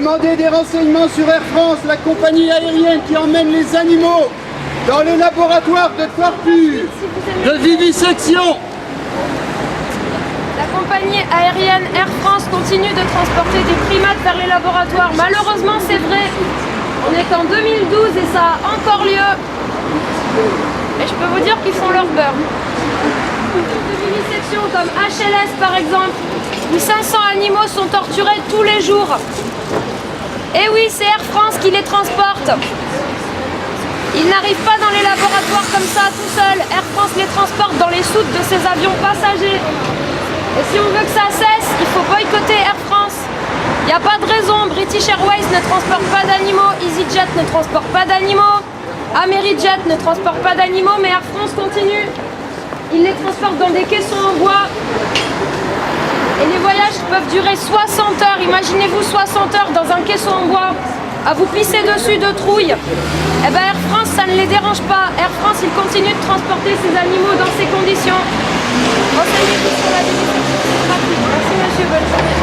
Demandez des renseignements sur Air France, la compagnie aérienne qui emmène les animaux dans les laboratoires de torture, de vivisection. La compagnie aérienne Air France continue de transporter des primates vers les laboratoires. Malheureusement, c'est vrai. On est en 2012 et ça a encore lieu. Et je peux vous dire qu'ils font leur beurre. De vivisection comme HLS par exemple, où 500 animaux sont torturés tous les jours. Et oui, c'est Air France qui les transporte. Ils n'arrivent pas dans les laboratoires comme ça tout seuls. Air France les transporte dans les soutes de ces avions passagers. Et si on veut que ça cesse, il faut boycotter Air France. Il n'y a pas de raison. British Airways ne transporte pas d'animaux, EasyJet ne transporte pas d'animaux, Amerijet ne transporte pas d'animaux, mais Air France continue. Ils les transportent dans des caissons en bois. Et les voyages peuvent durer 60 heures. Imaginez-vous 60 heures dans un caisson en bois, à vous pisser dessus de trouille. Eh bien Air France, ça ne les dérange pas. Air France, il continue de transporter ces animaux dans ces conditions. Renseignez-vous sur la vivisection, c'est gratuit. Merci monsieur, bonne journée.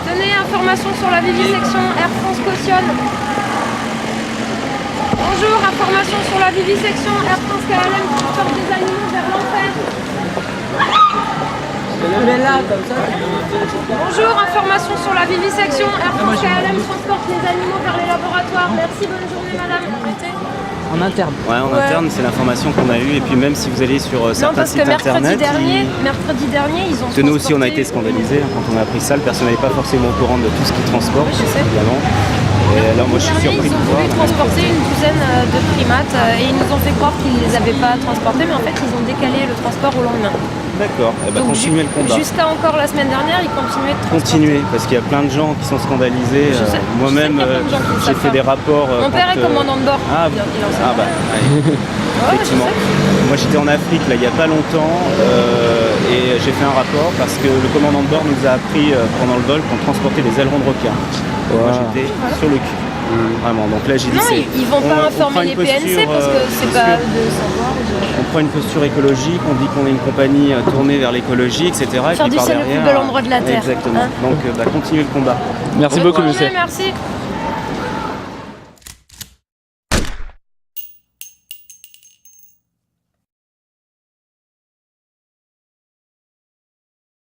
Tenez, information sur la vivisection, Air France cautionne. Bonjour, information sur la vivisection, Air France KLM transporte des animaux vers l'enfer. Bonjour, information sur la vivisection, Air France KLM transporte les animaux vers les laboratoires. Merci, bonne journée madame. En interne. Ouais, en interne, c'est l'information qu'on a eue. Et puis même si vous allez sur certains sites internet... mercredi dernier, ils ont nous aussi, on a été scandalisés quand on a appris ça. Le personnel n'est pas forcément au courant de tout ce qu'ils transportent, oui, je sais. évidemment. Et alors moi, je suis surpris ils de ont voir... voulu transporter une douzaine de primates et ils nous ont fait croire qu'ils ne les avaient pas transportés, mais en fait, ils ont décalé le transport au lendemain. D'accord, eh ben, continuez le combat. Jusqu'à encore la semaine dernière, ils continuaient de transporter. Continuez, parce qu'il y a plein de gens qui sont scandalisés. Moi-même, j'ai fait des rapports... Mon père est commandant de bord. Ah bah, effectivement. Moi j'étais en Afrique là, il n'y a pas longtemps et j'ai fait un rapport parce que le commandant de bord nous a appris pendant le vol qu'on transportait des ailerons de requin. Moi j'étais sur le cul. Vraiment, donc là j'ai dit ils vont pas informer les PNC parce que c'est pas de savoir. On prend une posture écologique, on dit qu'on est une compagnie tournée vers l'écologie, etc. Faire du ciel le plus bel endroit de la Terre. Exactement. Donc continuez le combat. Merci beaucoup monsieur. Merci.